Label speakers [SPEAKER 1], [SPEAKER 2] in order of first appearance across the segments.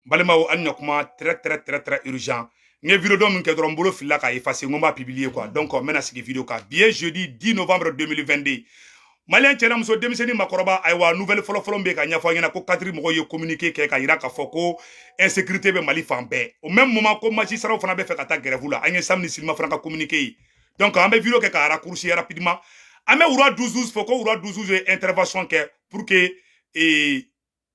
[SPEAKER 1] balemaw an kuma très urgent. Nge vidéo dom nke dron bolo fila ka effacer ngomba publier quoi. Donc on mena sigi vidéo ka bien jeudi 10 novembre 2022. Malien tena muso demiseni makoroba aywa nouvelle folo be ka nyafo ngena ko kadri mo ye communiquer ke ka ira ka foko insécurité be Mali fambe. Au même moment ko magistrat fana be fait kata grève la anye samni silma fana ka communiquer. Donc on be vidéo ke ka raccourci rapidement. Ame oura 12 foko oura 12 intervention ke pour que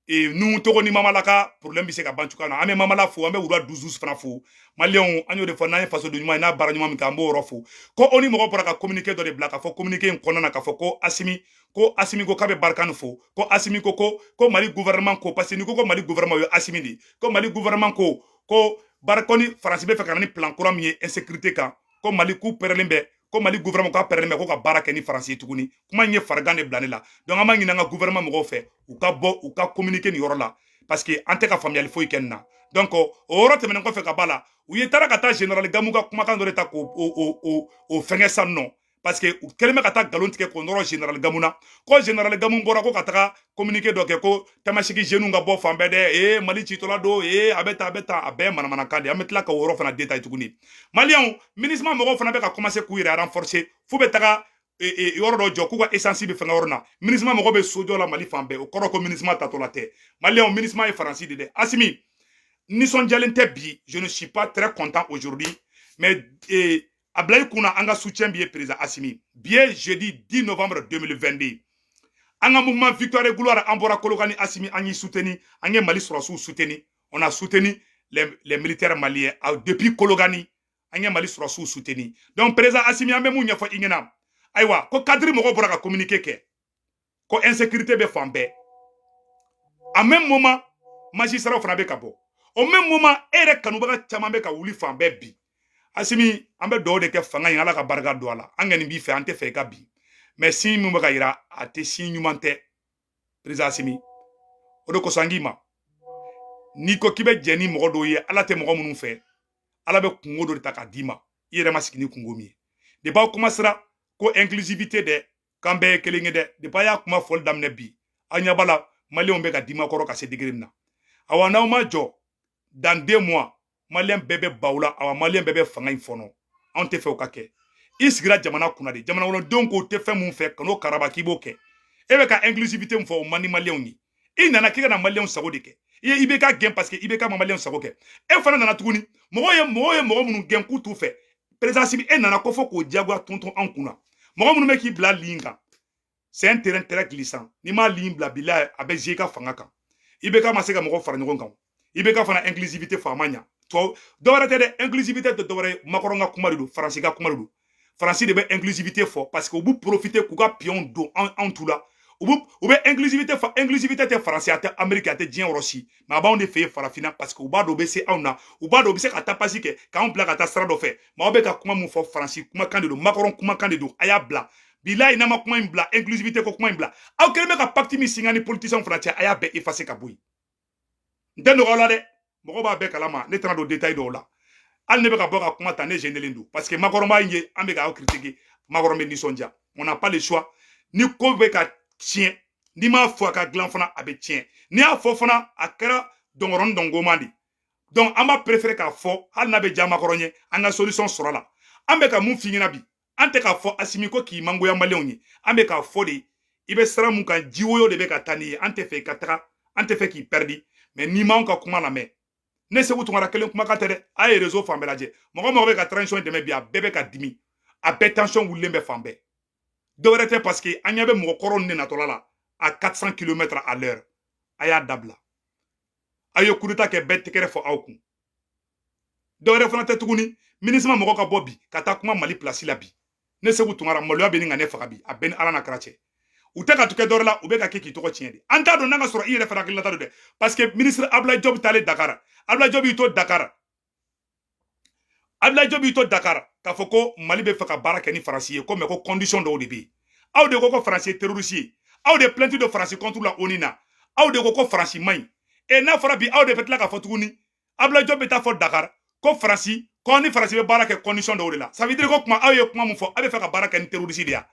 [SPEAKER 1] nous togoni mamalaka problème bise ka bantuka na ame mamala fo ame wura 12 fana fo malien anyo de fo na faso de nyuma na baranyuma mi ka mbo rofo ko oni mo ko ka communiquer do de black fo communiquer en konana ka fo ko asimi ko kabe barkan fo ko asimi ko Mali gouvernement ko parce ni ko Mali gouvernement yo asimi di ko Mali gouvernement ko barkoni France be fe kanani plan courant mi insécurité ka ko Mali ku perelembe ko Mali gouvernement ka permet ko ka baraka ni français tuguni kuma nye fargane blane la donc ama ngina nga gouvernement mo fait ou ka bo ou ka communiquer ni yoro la parce que ante ka familial fo ikenna donc o yoro te menen ko fe ka bala ou yetara ka ta général gamuga kuma kan do ta ko o fenge sanno parce que kelme ka ta galon tike ko noro général gamuna ko général gamun bora ko ka ta communiquer do ke ko tamashiki jenu nga bo fambe de Mali chitola do abeta abe manamana kande ametla ka woro fana détail tuguni malien ministre mo fana be ka commencer courir renforcer fu be taga yoro do jo ku ka essence be fanga worna ministre mo be sojo la Mali fambe o koro ko ministre tatola te malien ministre est français de Assimi ni son jalente bi je ne suis pas très content aujourd'hui mais Ablaye Kuna anga soutien bien président Assimi bien jeudi 10 novembre 2022 anga mouvement victoire et gloire ambora kolokani Assimi angi soutenu angi Mali sous soutenu on a soutenu les militaires maliens depuis Kologani angi Mali sous soutenu donc président Assimi ambe mu nyafo ingena aywa ko cadre mo ko ka communiquer ke ko insécurité be fambe en même moment magistrat fana be kabo au même moment ere kanubaga chama be ka wuli fambe bi Assimi ambe do de ke fanga ngala ka barga do ala angeni bi fe ante fe ka bi mais si mu baka ira ate si nyumante président Assimi odo ko sangima ni ko kibe jeni mo do ye ala te mo munu fe ala be kungo do ta ka dima ire masikini kungo mi de ba kuma sira ko inclusivité de kambe kelenge de ba ya kuma fol damne bi anya bala malien be ka dima koro ka se degré na awana ma jo dans 2 mois malien bébé baula awa malien bébé fanga infono on te fait au kake isgira jamana kuna de jamana wono donc o te fait mun fait kano karabaki boke ebe ka inclusivité mfo mani malien ni nana kika na malien sago de ke ibe ka gen parce que ibe ka malien sago ke e fana nana tuguni moye munu gen ku tu fait président Sibi nana ko fo ko diagwa tonton en kuna mogo munu me ki bla linga c'est un terrain très glissant ni ma ligne bla bila abe jeka fanga kan ibe ka maseka mogo fara nyon kan ibe ka fana inclusivité famanya to dowara te de inclusivité de dowara makoronga kumaridu français ga kumaridu français de be inclusivité fort parce que vous profiter kuga pion do en tout là ou be inclusivité te français te américain te dien aussi mais ba on de fait farafina parce que ou ba do be se ona ou ba do be se kata pasi ke ka on bla kata stra do fait mais be ka kuma mu fort français kuma kandido makoron kuma kandido aya bla bila ina ma kuma bla inclusivité ko kuma bla aw kelme ka pacte mi singani politicien français aya be effacer ka boy ndendo wala de moko ba be kalama ne tana do détail do la al ne be ka boka kuma tane génélindu parce que makoromba yé ambe ka critiquer makorombe ni sonja on n'a pas le choix ni ko be ka tien ni ma fo ka glan fana abe tien ni a fo fana akara dongoron dongomandi donc amba préférer ka fo hal na be jama koronye anga solution soro la ambe ka mun fingina bi ante ka fo Assimi ko ki mango ya malionyi ambe ka fo de ibe sara mun kan jiwoyo de be ka tani ante fe katara ante fe ki perdi mais ni ma on ka kuma la me ne se wutu ngara kelen kuma katere ay réseau fambe laje mogo be ka transition de me bia bebe ka dimi a be tension wulembe fambe dorete parce que anya be mogo koron ne natolala à 400 km à l'heure aya dabla ayo kuruta ke bette kere fo awku dore fana tetuguni ministre mogo ka bobi kata kuma Mali place la bi ne se wutu ngara molo be ni ngane fakabi a ben ala na krache uteka tuke dore la ubeka kiki toko tiende anta do nanga soro ire fara kilata de parce que ministre Abdoulaye Diop tale Dakar Abdoulaye Diop ito Dakar Abdoulaye Diop ito Dakar ka foko Mali be faka baraka ni français comme ko condition do bi aw de ko français terroriste aw de plainte de français contre la onina aw de ko français may et na fara bi aw de petla ka fotuguni Abdoulaye Diop ta fo Dakar ko français ko ni français be baraka condition do la ça veut dire ko kuma aw ye kuma mu fo abe faka baraka ni terroriste dia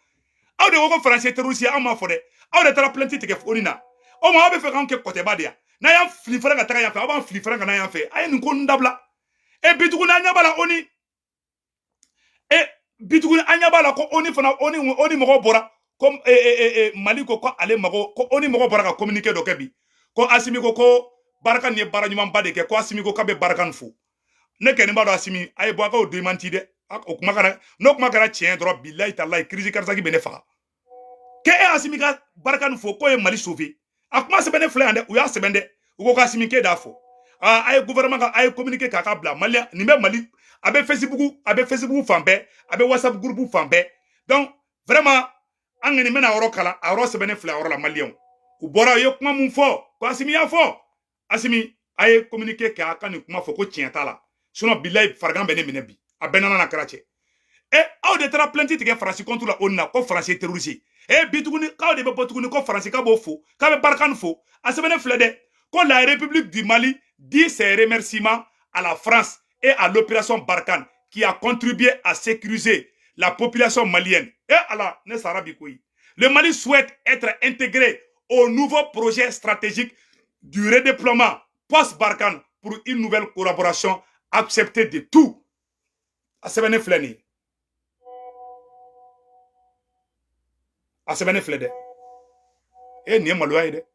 [SPEAKER 1] aw de ko français terroriste am ma fo de aw de tara plainte te ke onina o ma abe faka on ke côté badia na ya fili fara ka taga ya fe aba fili fara kana ya fe ay ni ko ndabla e bituguna nyabala oni e bituguna anyabala ko oni fana oni mogo bora comme Mali ko ale mogo ko oni mogo bora ka communiquer do kebi ko Asimi ko baraka ni bara nyuma ba de ke ko Asimi ko kabe baraka nfo ne keni ba do Asimi ay bo aka o demanti de o kuma kana no kuma kana tien dro billahi tallahi crise karsaki bene fa ke Asimi ka baraka nfo ko e Mali sauver akuma sebene fle ande u ya sebende u ko Asimi ke da fo ay gouvernement ka ay communiquer ka ka bla Mali ni be Mali abe Facebook fanbe abe WhatsApp groupe fanbe donc vraiment angeni mena oro kala oro sebene fle oro la Malien u bora yo kuma mun fo ko Asimi ya fo Asimi ay communiquer ka ka ni kuma fo ko tienta la sinon billahi fargan bene minebi abenana na krache aw de tra plainte tige France contre la onna ko France terroriste bituguni kaw de be botuguni ko France ka bo fo ka be barkan fo asebene fle de ko la République du Mali dit ses remerciements à la France et à l'opération Barkhane qui a contribué à sécuriser la population malienne. Le Mali souhaite être intégré au nouveau projet stratégique du redéploiement post-Barkhane pour une nouvelle collaboration acceptée de tout. Asebene fleni. Asebene flede. Ni malouaide.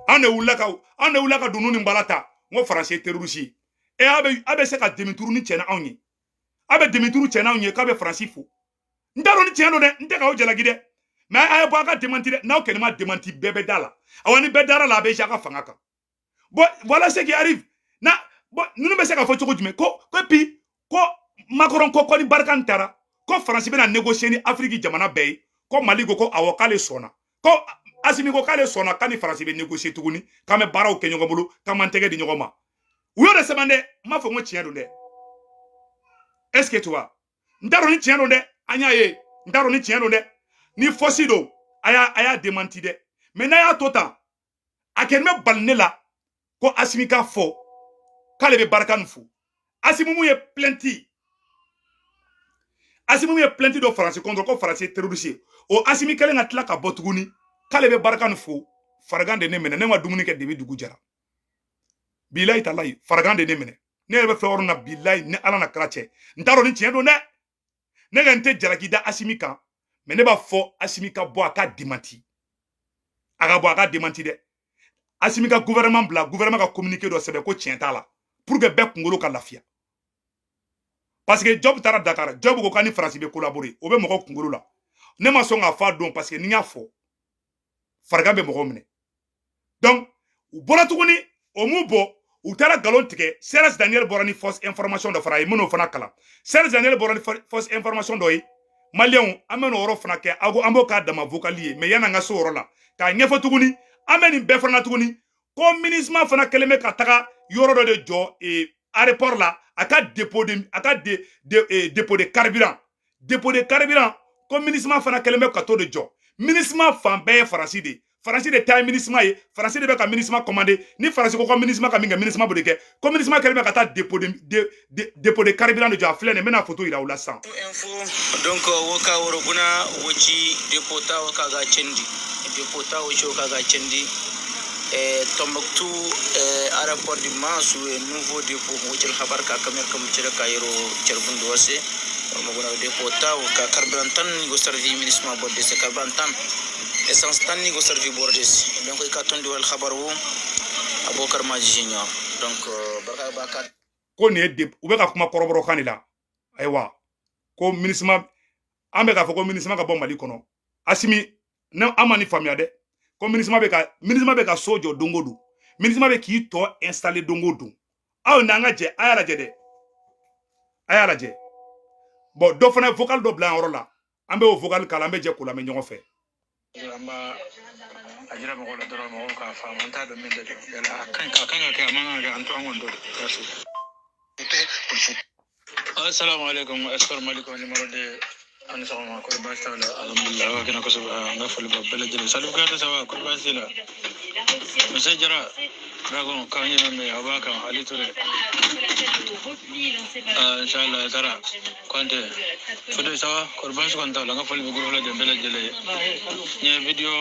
[SPEAKER 1] Ane ulaka dununi mbalata. Ngo français terroriste. Abe se ka demituru ni chena onye abe demituru chena onye ka be France fo ndaro ni chena de nte ka o jala gide mais ay bo aka demanti de na o kenema demanti bebe dala awani be dara la be jaka fangaka bon voilà ce qui arrive na bon nous be se ka fo choko jume ko pi ko Macron ko ni Barkhane tara ko France be na négocier ni Afrique jamana be ko Mali ko awokale sona ko Asimi ko kale sona kani France be négocier tuguni kame baraw kenyo bulu kamantege di nyogoma Uyo de semande ma fo ngo tiendo de est-ce que toi ndaro ni tiendo de anya ye ndaro ni tiendo de ni fosido aya démenti de mais na ya tota akenme balne la ko Asimi ka fo kale be Barkhane fo Asimi mu ye plainte do France contre ko France terroriste o Asimi kale ngatla ka botuguni kale be Barkhane fo fargan de ne mena ne ma dumuni ke debi dugu jara billahi talahi fargan de ne mene ne be fewor na billahi ne ala na krache ndaro ni tiendo ne ne gante jalaki da Asimi kan mais ne ba fo Asimi ka bo aka démenti aga bo aka démenti de Asimi ka gouvernement ka communiquer do sebe ko tienta la pour que be kungolo ka lafia parce que job tara Dakar job ko kani France be collaborer o be mo ko kungolo la ne ma so nga fa don parce que ni nya fo fargan be mo ko mene donc u bola tuguni o mu bo u tara galon tige Serge Daniel Borani fausse information do fara e mono fana kala Serge Daniel Borani fausse information do yi Malien ameno oro fana ke ago ambo ka dama vocalier mais yana nga so oro la ka nyefo tuguni ameni be fana tuguni ko ministre fana keleme ka taga yoro do de jo et aéroport la aka dépôt de carburant ko ministre fana keleme ka to de jo ministre fan be France de taille ministre ye France de ka ministre commandé ni France ko ministre ka minga ministre bo de ke ko ministre keleme ka ta dépôt de carburant de jo aflene mena photo ila ula san
[SPEAKER 2] info donc woka woro kuna wochi dépôt woka ga chendi dépôt woka ga chendi Tombouctou aéroport du Mansour nouveau dépôt wochi khabar ka kamer kam cire kayro cerbundu wase mo gona dépôt ka carburant tan go servi ministre bo de ce carburant tan essence tan ni go servi bordes donc ka tondi wal khabar wo Abokar Maji Junior donc baka
[SPEAKER 1] ko ne de ube ka kuma koroboro kanila aywa ko ministre ambe ka fo ko ministre ka bon Mali kono Asimi na amani famia de ko ministre be ka sojo dongodu ministre be ki to installer dongodu aw nanga je ayala je bon do fana vocal do blanc orola ambe o vocal kala ambe je kula me nyongo fe
[SPEAKER 2] amba ajira mo ko doro mo ka fa monta do min de la kan ka manga ga anto ngondo kasu assalamu alaikum numéro de Ani sama ko ba sta la alhamdulillah wa kana ko so nga fol ba bela jere salu ka ta sawa ko ba sila monsieur Jara dragon kan ni me abaka ali tore inshallah tara konte fodo sawa ko ba su kan ta la nga fol bi gro la de bela jele ni video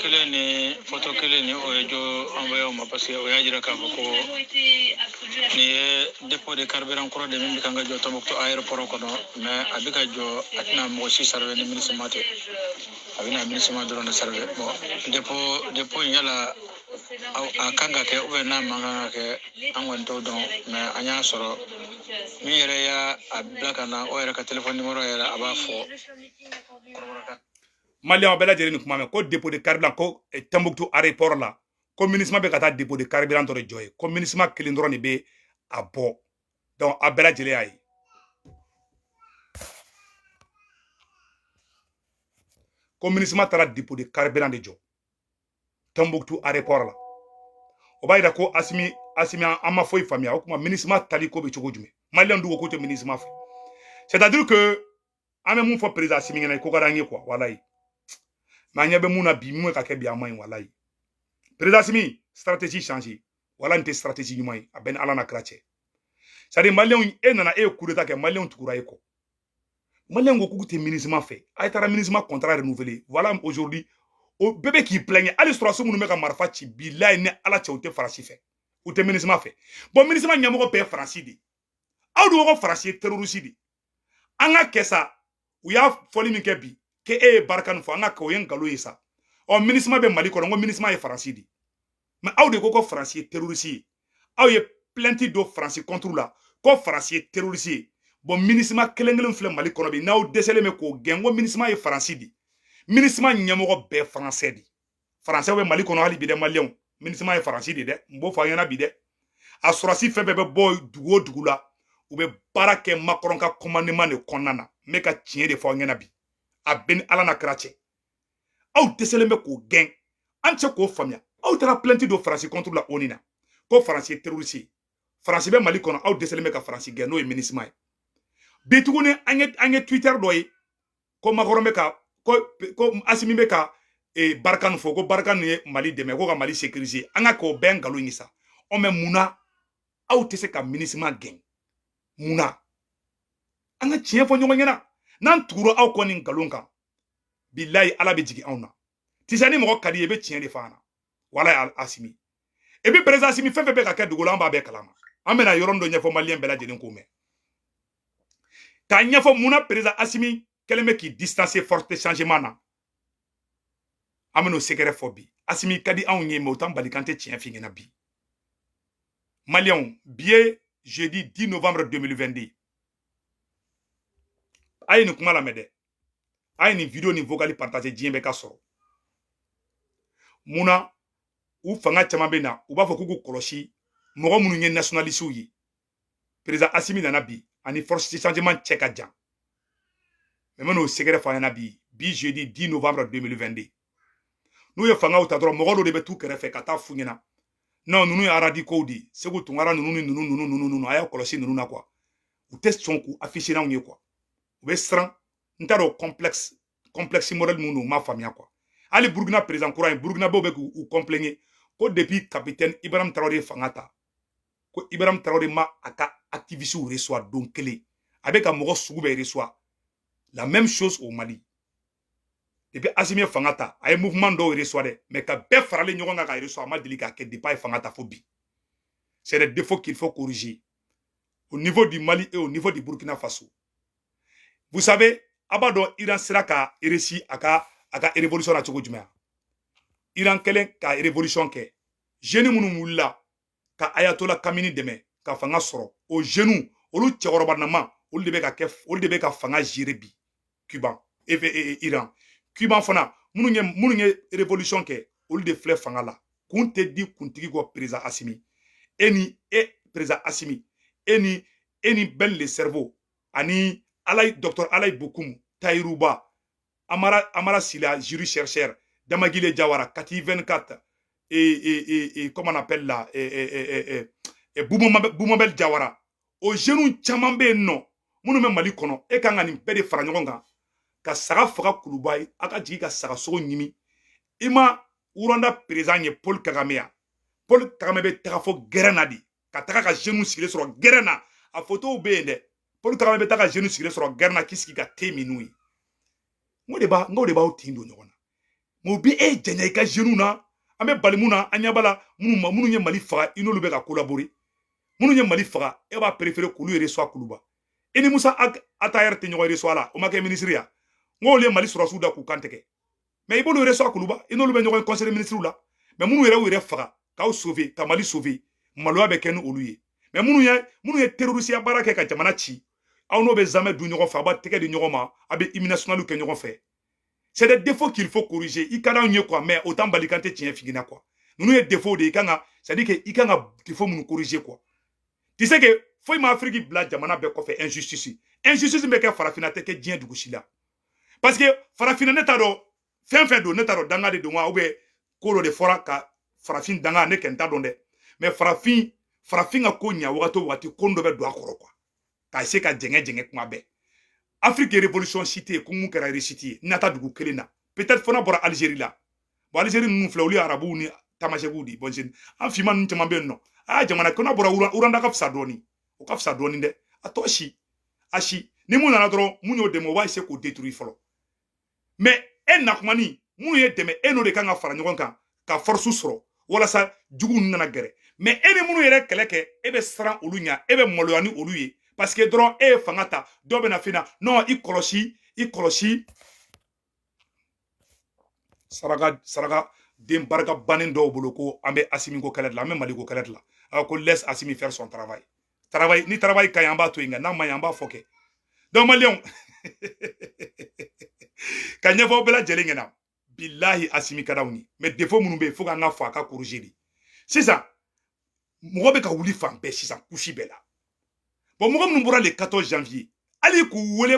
[SPEAKER 2] kele ni photo kele ni o jo envoyer ma parce que o ya jira ka ko ni dépôt de carburant ko de min kan ga jo Tombouctou aéroport ko no mais abika jo atna mo si sarve ni ministre mate abina ministre mate do sarve bon dépôt yala a kanga ke o na manga ke angon to don mais anya soro mi yere ya ablaka na o yere ka téléphone numéro yere aba fo
[SPEAKER 1] Malien bela jere ni kuma me ko dépôt de carburant ko Tombouctou aéroport la ko ministre be kata dépôt de carburant to joye ko ministre kelin dron ni be abo donc a bela jere ay ko ministre tara dépôt de carburant de jo Tombouctou aéroport la o bayida ko asimi ama foyi famia o kuma ministre tali ko be chogo jume malien du ko te ministre fa c'est-à-dire que ame mun fo président asimi ngena ko garangi quoi wallahi ma nyabe muna bi mu ka ke bi amay wallahi président asimi stratégie changer wala nte stratégie nyumay a ben ala na krache c'est-à-dire malien e nana e coup d'état ke malien tukura e ko malien go ku te ministre fait ay tara ministre contrat renouvelé voilà aujourd'hui o bébé qui plaigne ali sura so munu me ka marfa ci billahi ne ala chawte farasi fait ou te ministre fait bon ministre nyamo be farasi di awdu ko farasi terroriste di anga kesa u ya foli min ke bi ke e barkan fo anga ko yen galo yesa o ministre be mali ko ngo ministre e farasi di mais awdu ko farasi terroriste aw ye plainte do farasi contre la ko farasi terroriste bon ministre kelengelen fle mali ko bi naw desele me ko gengo ministre e farasi di ministre nyamo be français di français we mali ko no hali bi de malien ministre e farasi di de mbo fa yana bi de asurasi fe be boy dugo dugula ou be barake Macron ka commandement ne konana me ka tien de fo ngena bi a ben ala na krache aw desele me ko gen anche ko famia aw tara plainte do France contre la onina ko France terroriste France be mali kono aw desele me ka France gen no e ministre mai betugune anye Twitter doy ko Macron me ka ko asimi be ka e barkan fo ko barkan ne mali de me ko ka mali sécuriser anga ko ben galo ngisa o me muna aw tese ka ministre gen muna anga tien fo nyongo ngena nan turo aw ko nin galonka billahi ala be jigi awna tisani mo kadi ebe tien de fana wala asimi ebe président asimi fefe be ka ke dugola amba be kalama amena yorondo nyefo malien bela jedin ko me ka nyefo muna président asimi keleme ki distancer forte changement na ameno secret phobie asimi kadi aw nyeme autant balikante tien fingena bi malien bié jeudi 10 novembre 2022 ayi ni kuma la mede ayi ni video ni vocali partager diɲɛ bɛ ka sɔrɔ muna u fanga caman bɛ na u b'a fɔ k'u kɔlɔsi mɔgɔ minnu ye nationalistes ye président Assimi nana bi ani force de changement cɛ ka jan mais n'o sɛgɛrɛ fɔ an ɲɛna bi jeudi 10 novembre 2022 n'u ye fangaw ta dɔrɔn mɔgɔ dɔ de bɛ t'u kɛrɛfɛ ka taa f'u ɲɛna non ninnu ye radicaux de Segu Tunkara ninnu ni ninnu a y'a kɔlɔsi ninnu na quoi u tɛ sɔn k'u afficher n'anw ye quoi u bɛ siran n t'a dɔn complexe modèle mun don u m'a faamuya quoi hali Burkina président kura ye Burkina bɛɛ bɛ k'u complaigner ko depuis capitaine Ibrahim Traoré fanga ta ko Ibrahim Traoré ma a ka activistes reçoit don kelen a bɛ ka mɔgɔ sugu bɛɛ reçoit la même chose au Mali depuis Assimi fanga ta a ye mouvement dɔw reçoit dɛ mais ka bɛɛ faralen ɲɔgɔn kan ka reçoit a ma deli k'a kɛ depuis a ye fanga ta fo bi c'est des défauts qu'il faut corriger au niveau du Mali et au niveau du Burkina Faso. Vous savez, abado Iran sera ka réussi aka révolution na cogo jumɛn Iran kelen ka révolution kɛ jeune minnu wulila ka Ayatollah Kamini dɛmɛ ka fanga sɔrɔ o jeune olu cɛkɔrɔba nama olu de bɛ ka fanga gérer bi Cuba Iran Cuba fana minnu ye révolution kɛ olu de filɛ fanga la kun tɛ di kuntigi kɔ président Assimi président Assimi eni Ben le cerveau ani docteur Alaï Bokoum Taïrouba Amara Sila jury chercheur Damagile Diawara Kati 24 et comment on appelle là Boumabel Diawara o jeune caman be non munu me Mali kono e kan ga ni be de fara ɲɔgɔn kan ka saga faga kuluba ye aka jigi ka saga sogo ɲimi ima uranda président ye Paul Kagame ya Paul Kagame be taga fo gɛrɛn na di ka taga ka jeune sigilen sɔrɔ gɛrɛn na a photo be yen dɛ Paul Kagame be taga ka jeune sigilen sɔrɔ gɛrɛn na k'i sigi ka te minu ye ngo de b'aw tin don ɲɔgɔn na mo bi e janya I ka jeune na an be balimu na an ɲabala minnu ye Mali faga I n'olu be ka collaborer minnu ye Mali faga e b'a préférer k'olu reçoit kuluba e ni Musa Atayar te ɲɔgɔn reçoit la o ma kɛ ministre ya ngo le Mali sɔrɔsiw da k'u kan tigɛ mais I b'olu reçoit kuluba I n'olu be ɲɔgɔn conseil de ministre la mais minnu yɛrɛ faga k'aw sauver ka Mali sauver maloya be kɛ ni olu ye mais minnu ye terroriste baara kɛ ka jamana ci aw n'o be jamais du ɲɔgɔn fɛ a b'a tɛgɛ di ɲɔgɔn ma a be hymne national kɛ ɲɔgɔn fɛ c'est des défauts qu'il faut corriger I ka d'anw ye quoi mais autant bali kan tɛ tiɲɛ figina quoi nunu ye défaut de I kan ka c'est à dire que I kan ka défaut minnu corriger quoi tu sais que foyi ma Afrique bila jamana bɛɛ kɔfɛ injustice bɛ kɛ farafina tɛ kɛ diɲɛ dugu si la parce que farafina ne t'a dɔn fɛn don ne t'a dɔn danga de don wa ou bien ko dɔ de fɔra ka farafin danga ne kɛ n t'a dɔn dɛ mais farafin ka ko ɲa wagati o wagati ko dɔ bɛ don a kɔrɔ quoi k'a essayer ka jɛngɛ kuma bɛɛ Afrique révolution cité ko mun kɛra réussite ye nata dugu kelen na peut-être fana bɔra Algérie la bon Algérie ninnu filɛ olu ye arabuw ni tamasɛkiw de bon an finman ninnu caman bɛ yen nɔ a jamana ko n'a bɔra uranda ka fisa dɔɔni o ka fisa dɔɔni dɛ a tɔ si ni mun nana dɔrɔn mun y'o dɛmɛ o b'a essayer k'o détruire fɔlɔ mais e nakumani mun ye dɛmɛ e n'o de kan ka fara ɲɔgɔn kan ka force sɔrɔ walasa jugu ninnu nana gɛrɛ mais e ni minnu yɛrɛ kɛlɛ kɛ e bɛ siran olu ɲɛ e bɛ maloya ni olu ye parce que dɔrɔn e ye fanga ta dɔw bɛ na fina non I kɔlɔsi saraka den barika bannen dɔw bolo ko an bɛ Asimi ko kɛlɛ de la an bɛ Mali ko kɛlɛ de la ko laisse Asimi faire son travail ni travail ka ɲi an b'a to yen nka n'a ma ɲi an b'a fɔ kɛ donc maliyɛnw ka ɲɛfɔ bɛɛ lajɛlen ɲɛna bilahi Asimi ka d'anw ye mais défaut minnu bɛ yen fo k'an ka fɔ a ka corriger de sisan mɔgɔ bɛ ka wuli fan bɛɛ sisan kusi bɛɛ la bon mɔgɔ minnu bɔra le 14 janvier hali k'u wele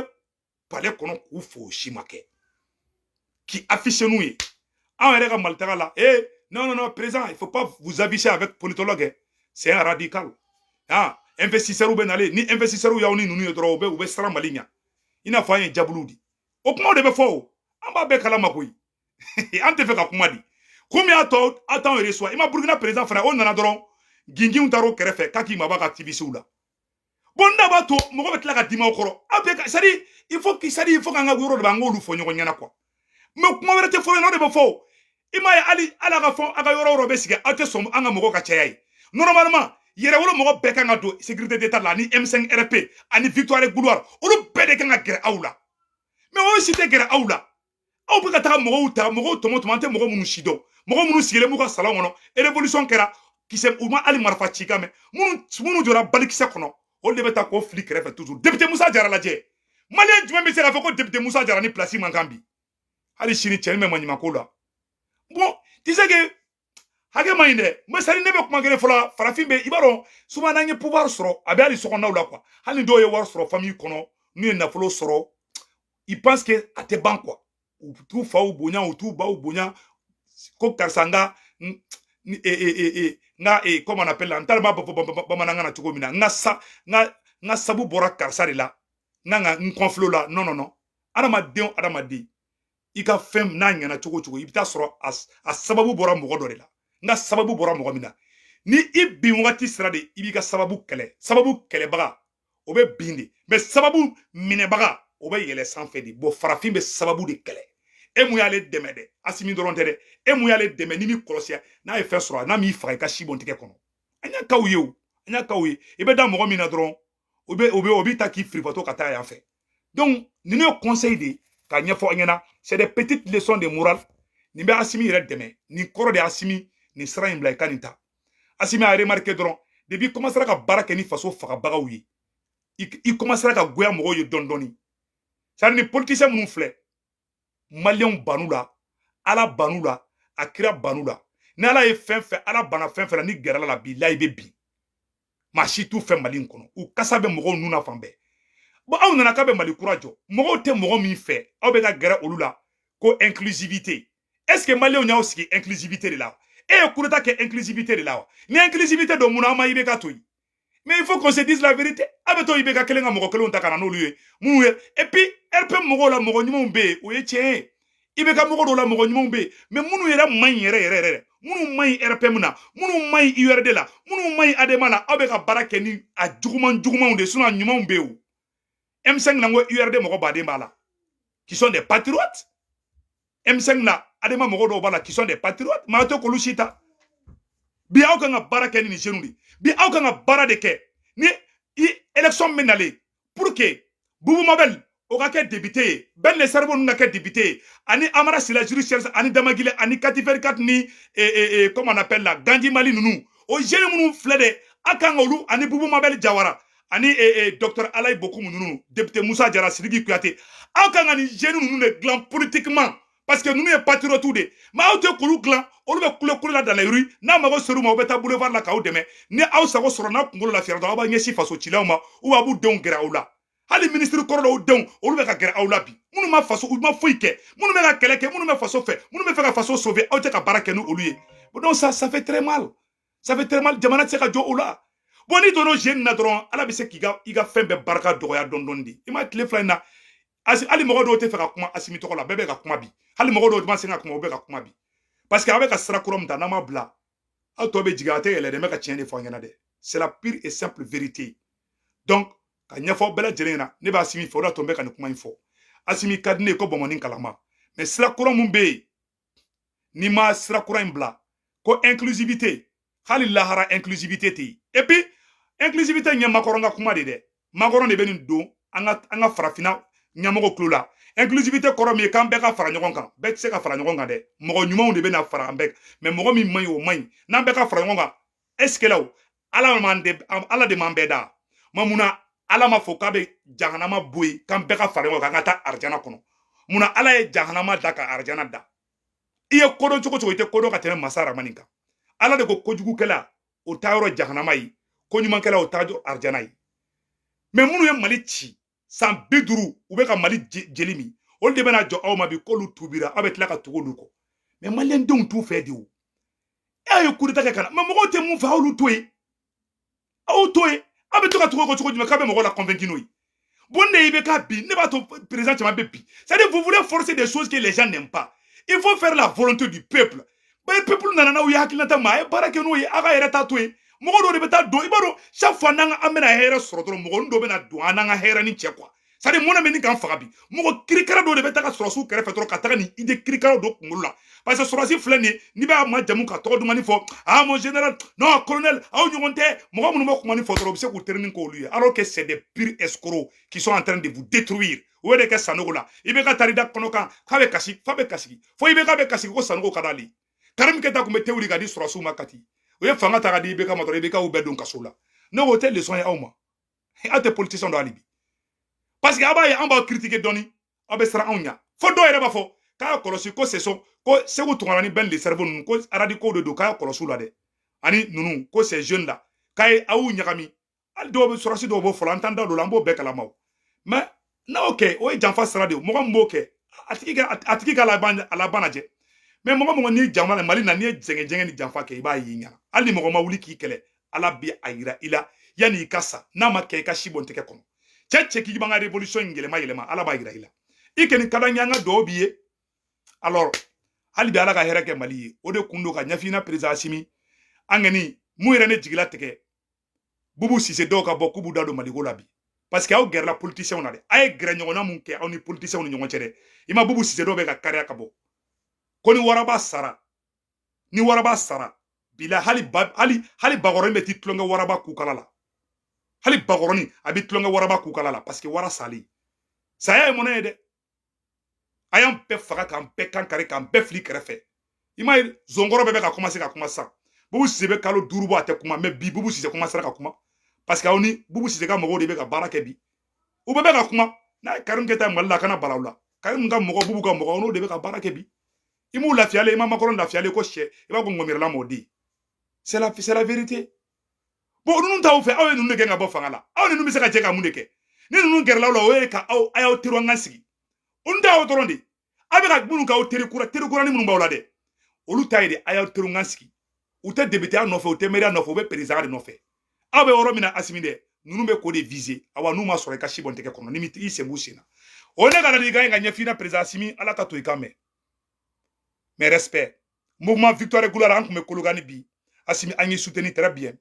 [SPEAKER 1] palais kɔnɔ k'u fo o si ma kɛ qui affiche n'u ye an yɛrɛ ka malitaga la non président il faut pas vous aviser avec politologue c'est un radical investisseurs bɛ nalen ni investisseurs y'aw ni ninnu ye dɔrɔn u bɛ siran Mali ɲɛ i n'a fɔ an ye jabuluw di o kumaw de bɛ fɔ o an b'a bɛɛ kalama koyi an tɛ fɛ ka kuma di komi a t'anw reçoit i ma Burkina président fana o nana dɔrɔn ginginw taar'o kɛrɛfɛ k'a k'i mabɔ a ka TVCw la bon n'a b'a to mɔgɔ bɛ tila ka dima o kɔrɔ aw bɛɛ c'est à dire il faut k'an ka yɔrɔ de b'an k'olu fɔ ɲɔgɔn ɲɛna quoi mais kuma wɛrɛ tɛ fɔ yen o de bɛ fɔ i m'a ye hali a ka fɔ a ka yɔrɔ bɛ sigi aw tɛ sɔn an ka mɔgɔ ka caya ye normalement yɛrɛwolo mɔgɔ bɛɛ kan ka don sécurité d'état la ni M5 RP ani Victoire Gouloir olu bɛɛ de kan ka gɛrɛ aw la mais olu si tɛ gɛrɛ aw la aw bɛ ka taga mɔgɔw ta mɔgɔw tɔmɔ an tɛ mɔgɔ minnu si dɔn mɔgɔ minnu sigilen b'u ka salon kɔnɔ révolution kɛra kisɛ u ma hali marifa ci kan mɛn minnu jɔra balikisɛ kɔnɔ olu de bɛ taa k'o fili kɛrɛfɛ toujours député Musa Jara lajɛ maliyɛn jumɛn bɛ se k'a fɔ ko député Musa Jara ni place man kan bi hali sini cɛnin bɛ maɲumanko la bon tu sais que hakɛ ma ɲi dɛ mais sari ne bɛ kuma kelen fɔla farafin bɛ i b'a dɔn souvent n'an ye pouvoir sɔrɔ a bɛ hali sokɔnɔnaw la quoi hali dɔw ye wari sɔrɔ famille kɔnɔ n'u ye nafolo sɔrɔ ils pensent que a tɛ ban quoi u t'u faw bonya u t'u baw bonya ko karisa nga comment on appelle n t'a dɔn n b'a fɔ bamanankan na cogo min na n ka sabu bɔra karisa de la n kɔnfilo la non adamaden i ka fɛn n'a ɲɛna cogo cogo i bɛ taa sɔrɔ a sababu bɔra mɔgɔ dɔ de la n ka sababu bɔra mɔgɔ min na ni i bin wagati sera de i b'i ka sababu kɛlɛ sababu kɛlɛbaga o bɛ bin de mais sababu minɛbaga o bɛ yɛlɛ sanfɛ de bon farafin bɛ sababu de kɛlɛ e mun y'ale dɛmɛ dɛ Asimi dɔrɔn tɛ dɛ e mun y'ale dɛmɛ ni min kɔlɔsiya n'a ye fɛn sɔrɔ n'a m'i faga i ka si bɔn tigɛ kɔnɔ an y'a k'aw ye o an y'a k'aw ye i bɛ da mɔgɔ min na dɔrɔn o bɛ ta k'i firifatɔ ka taa yan fɛ donc ninnu ye conseil de ka ɲɛfɔ an ɲɛna c'est des petites leçons de morale nin bɛ Asimi yɛrɛ dɛmɛ nin kɔrɔ de Asimi nin sira in bila i ka nin ta Asimi a remarqué dɔrɔn depuis commencera ka baara kɛ ni faso fagabagaw ye i commencera ka goya mɔgɔw ye dɔɔni dɔɔni c'est à dire ni politicien minnu filɛ maliyɛnw banu la ala banu la a kira banu la ni ala ye fɛn fɛn ala bana fɛn fɛn la ni gɛrɛla la bilahi bɛ bin maa si t'u fɛ Mali in kɔnɔ u kasa bɛ mɔgɔw nun na fan bɛɛ bon aw nana k'a bɛ Mali kura jɔ mɔgɔw tɛ mɔgɔ min fɛ aw bɛ ka gɛrɛ olu la ko inclusivité est-ce que maliyɛnw y'aw sigi inclusivité de la e ye coup d'état kɛ inclusivité de la wa ni inclusivité don mun na an ma IBK to yen Mais il faut qu'on se dise la vérité. Abeto ibeka kelenga moko kelon takana no lieu. Mouye. Et puis RP moko la moko nyumon be oye tien. Ibeka moko do la moko nyumon be. Mais munu yera man yere. Munu may RP muna. Munu may URD la. Munu may ademana abeka barake ni a juguman de suna nyumon be ou. M5 nango URD moko bade mbala. Qui sont des patriotes. M5 na adema moko do bala qui sont des patriotes. Mato kolushita. Bi aw kan ka baara kɛ ni jeunes de bi aw kan ka baara de kɛ ni élection min nalen pour que Boubou Mabel o ka kɛ député ye Ben le Cerveau nun ka kɛ député ye ani Amara Sila Jurichez ani Damagile ani Katiferkat ni comment on appelle la Gandhi Mali nunu o jeunes minnu filɛ de a kan olu ani Boubou Mabel Jawara ani Dr Alaye Bokoum nunu député Moussa Diarra Sidiki Kouyaté aw kan ka ni jeunes nunu de dilan politiquement parce que nous sommes patriotes de mais aw te kulu clan olu be kule la dans les rues n'a mago seru ma obeta boulevard la kaw deme ni aw sago soro na kungolo la fier do ba nyesi faso chilaw ma ou abu don gera awla hali ministre korolo o don olu be ka gera awla bi munu ma faso u ma foike munu me ka keleke munu me faso fe munu me fe ka faso sauver aw te ka barake nu olu ye donc ça fait très mal jamana se ka jo ola boni dono jeune na dron ala be se kiga iga fembe baraka doya dondondi ima tele flyna ali mogo do te fe ka kuma asimi to la bebe ka kuma bi hali mogo do ma se ka kuma be ka kuma bi parce que avec sera kurom da nama bla autobe jigate ele de meka tienne fo ngana de c'est la pure et simple vérité donc ka nyafo bela jelena ne ba asimi fo da tombe ka kuma info asimi kadne ko bomoni kalama mais sera kurom mbe ni ma sera kurom bla ko inclusivité hali lahara inclusivité ti et puis inclusivité nya makoronga kuma de makoron de benin do anga farafina nyamogo klula inclusivité koro mi kan be ka fara ɲɔgɔn kan bɛɛ se ka fara ɲɔgɔn kan dɛ mɔgɔ ɲumanw de bɛ na fara an bɛɛ mais mɔgɔ min maɲi o maɲi n'an bɛɛ ka fara ɲɔgɔn kan est-ce que law ala de m'an bɛɛ da ma munna ala ma fɔ k'a bɛ jahanama bɔ yen k'an bɛɛ ka fara ɲɔgɔn kan ka taa arijana kɔnɔ munna ala ye jahanama da ka arijana da i ye kodɔn cogo cogo i tɛ kodɔn ka tɛmɛ masa aramani kan ala de ko kojugukɛla o taa yɔrɔ jahanama ye ko ɲumankɛla o taa yɔrɔ arijana ye mais minnu ye mali ci san 50 u bɛ ka mali jeli mi olu de bɛna jɔ aw ma bi k'olu tubira aw bɛ tila ka tugu olu kɔ mais maliyɛndenw t'u fɛ de o e ye coup d'état kɛ kana mais mɔgɔw tɛ mun fɛ aw olu to yen aw to yen aw bɛ to ka tugu o kɔ cogo jumɛn k'a bɛ mɔgɔw la convaincu n'o ye bon ne i bɛ k'a bi ne b'a to président caman bɛ bi c'est-à-dire vous voulez forcer des choses que les gens n'aiment pas il faut faire la volonté du peuple mais peuple nana n'aw ye hakilinata ma a ye baara kɛ n'o ye aw ka yɛrɛ ta to yen mɔgɔ dɔw de bɛ taa don i b'a dɔn chaque fois n'an an bɛna hɛrɛ sɔrɔ dɔrɔn mɔgɔ dɔw bɛna don an n'an ka hɛrɛ ni cɛ quoi c'est-à-dire mɔna bɛ nin kan faga bi mɔgɔ kirikara dɔw de bɛ taa ka sɔrɔsiw kɛrɛfɛ dɔrɔn ka taga nin idée kirikara dɔ kunkolo la parce que sɔrɔsi filɛ nin ye n'i b'a ma jamu ka tɔgɔ dumani fɔ ah mon général non colonel aw ɲɔgɔn tɛ mɔgɔ minnu bɛ kumani fɔ dɔrɔn u bɛ se k'u terinin k'olu ye alors que c'est des purs escrocs qui sont en train de vous détruire o de kɛ Sanogo la i bɛ ka tarida kɔnɔ kan k'a bɛ kasi fa bɛ kasigi fo i bɛ k'a bɛ kasigi ko Sanogo ka d'ale Karim Keita tun bɛ te wuli ka di sɔrɔsiw ma kati o ye fanga ta ka di i bɛ ka ma dɔrɔn i bɛ k'aw bɛɛ don kaso la ne o tɛ leçon ye aw ma aw tɛ politicien dɔ hali bi parce que aw b'a ye an b'aw critiquer dɔɔni aw bɛ siran anw ɲɛ fo dɔw yɛrɛ b'a fɔ k'a kɔlɔsi ko c'est ko Segu Tunkara ni Ben le Cerveau ninnu ko aradi ko de don k'a kɔlɔsi la dɛ ani ninnu ko ces jeunes là k'a ye aw ɲagami hali dɔw bɛ sɔrɔsi dɔw b'o fɔ an t'an da don la an b'o bɛɛ kalama o mais n'aw kɛ o ye janfa sira de ye mɔgɔ min b'o kɛ a tigi ka laban lajɛ mais mɔgɔ n'i jama Mali na n'i ye jɛngɛjɛngɛ ni janfa kɛ i b'a ye ɲa hali ni mɔgɔ ma wuli k'i kɛlɛ ala bi a yira i la yanni i ka sa n'a ma kɛ i ka si bɔn tɛgɛ kɔnɔ cɛ k'i b'an ka révolution in yɛlɛma ala b'a yira i la i kɔni ka d'an ye an ka duwawu b'i ye alors hali bi ala ka hɛrɛ kɛ Mali ye o de kun don ka ɲɛfina président Assimi an kɔni mun yɛrɛ ne jigila tigɛ Boubou Cissé dɔw ka bɔ k'u b'u da don Maliko la bi parce que aw gɛrɛla politiciens na dɛ a ye gɛrɛ ɲɔgɔnna mun kɛ aw ni politiciens ni ɲɔgɔn cɛ dɛ i ma Boubou Cissé dɔw bɛ ka kariya ka bɔ ko ni waraba sara bila hali bagɔrɔni bɛ ti tulonkɛ waraba kukala la hali bagɔrɔni a bɛ tulonkɛ waraba kukala la parce que wara sali saya ye mun ye dɛ a y'an bɛɛ faga k'an bɛɛ kan kari k'an bɛɛ fili kɛrɛfɛ i ma ye zonkɔrɔ bɛɛ bɛ ka commencer ka kuma sisan Boubou Cissé bɛ kalo 5 bɔ a tɛ kuma mais bi Boubou Cissé commencera ka kuma parce que aw ni Boubou Cissé ka mɔgɔw de bɛ ka baara kɛ bi u bɛɛ bɛ ka kuma n'a ye Karim Keita Mali la kana bala u la Karim ka mɔgɔ Boubou ka mɔgɔ n'o de bɛ ka baara kɛ bi i m'u lafiyale i ma Macron lafiyale ko sɛ i b'a ko ŋɔmirala m'o di c'est la vérité bon ninnu t'aw fɛ aw ye ninnu de gɛn ka bɔ fanga la aw ni ninnu bɛ se ka jɛ ka mun de kɛ ni ninnu gɛrɛla aw la o ye ka a y'aw teri an ka sigi olu t'aw dɔrɔn de aw bɛ ka minnu k'aw teri kura ni minnu b'aw la dɛ olu ta ye de a y'aw teri an ka sigi u tɛ député nɔfɛ u tɛ maire nɔfɛ u bɛ président de nɔfɛ abe oro mina Assimi de nunu be ko de viser awa nu ma soro ka shibon teke kono ni mi se musina one ga di ga nga fina président Assimi ala ka to ikame mes respects mouvement victoire gloire an kume kologani bi Assimi angi soutenir très bien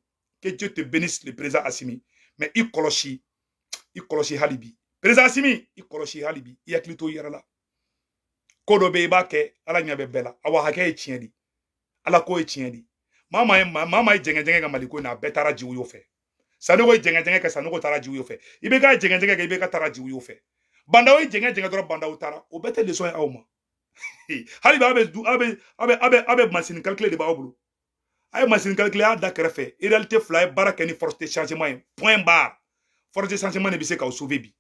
[SPEAKER 1] que Dieu te bénisse le président Assimi mais i koloshi halibi président Assimi i koloshi halibi i yaklito yarala kodo be ba ke ala nyabe bela awa hake e tieni ala ko e tieni mama e jenge ga maliko na betara jiwu yo fe sanogo jenge ka sanogo tara jiwu yo fe ibe ka jenge ka ibe ka tara jiwu yo fe banda o jenge dro banda utara o bete leçon e awma halibi abe machine calculer de ba obulu ay machine calculer a da krefe en réalité fly baraka ni force de changement point barre force de changement ne bi se ka sauver bi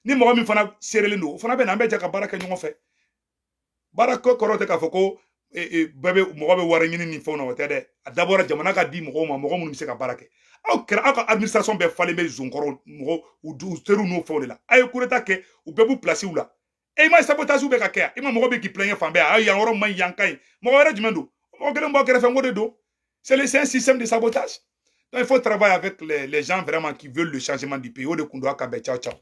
[SPEAKER 1] ni mo mi fana serele no fana be na be jaka baraka nyongo fe baraka korote ka foko bebe mo be wara ngini ni fona wote de d'abord jamana ka di mo mun bi se ka baraka aw kra aka administration be fale be zonkoro mo u teru no fona la ay kureta ke u be bu placer u la e ma sabotage u be ka ke e ma mo be ki plein fambe ay yan oro man yankai mo wara jumendo mo gele mo kere fe ngode do. C'est un système de sabotage. Donc il faut travailler avec les gens vraiment qui veulent le changement du pays. Ciao, ciao.